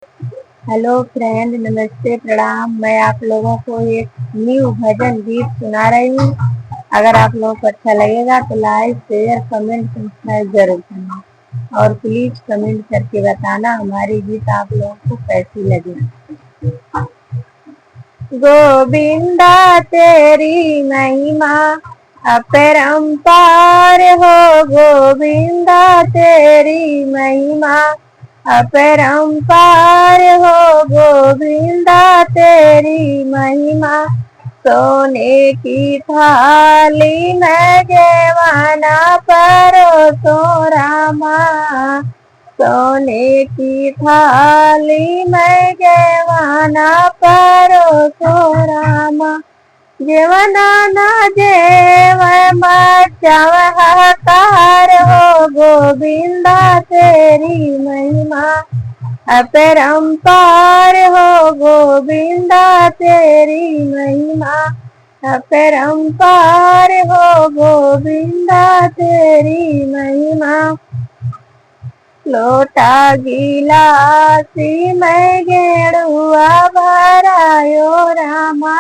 Hello friend, नमस्ते, प्रणाम। मैं आप लोगों को एक न्यू भजन गीत सुना रही हूँ। अगर आप लोगों को अच्छा लगेगा तो लाइक, शेयर, कमेंट, सब्सक्राइब जरूर करना और प्लीज कमेंट करके बताना हमारी गीत आप लोगों को कैसी लगी। गोविंदा तेरी महिमा अपरंपार हो, गोविंदा तेरी महिमा अपरंपार हो, गोविंदा तेरी महिमा। सोने की थाली में जेवाना परोसो रामा, सोने की थाली में जेवाना परोसो रामा। जेवना न जेव मचाव हाहाकार हो, गोविंदा तेरी महिमा अपरंपार हो, गोविंदा तेरी महिमा अपरंपार हो, गोविंदा तेरी महिमा। लोटा गिलासी में गेड़ुआ भरायो रामा,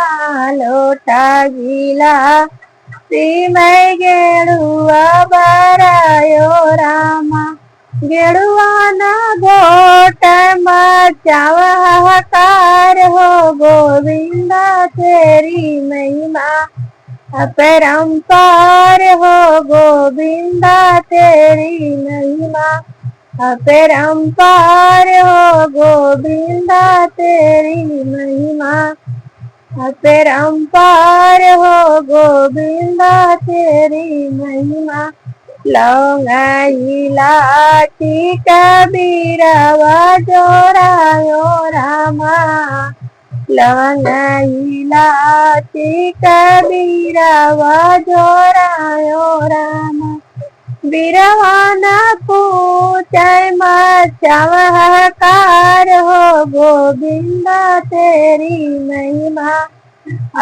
लोटा गिलासी में गेड़ुआ भरायो रामा। गेड़ुआ न घोट मचाव हाहाकार हो, गोविंदा तेरी महिमा अपरंपार हो, गोविंदा तेरी महिमा अपरंपार हो, गोविंदा तेरी महिमा अपरंपार हो, गोविंदा तेरी महिमा। लौंग इलायची कबीरवा जोड़ायो रामा, लौंग इलायची कबीरवा जोड़ायो रामा। बिरवाना पूछय मचाव हाहाकार हो, गोविंदा तेरी महिमा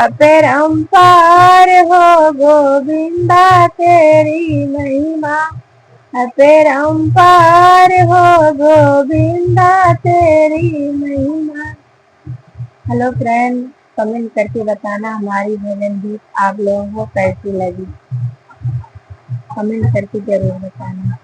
अपरंपार हो, गोविंदा तेरी महिमा अपरंपार हो, गोविंदा तेरी महिमा। हेलो फ्रेंड, कमेंट करके बताना हमारी भजन गीत आप लोगों को कैसी लगी। कमेंट करके जरूर बताना।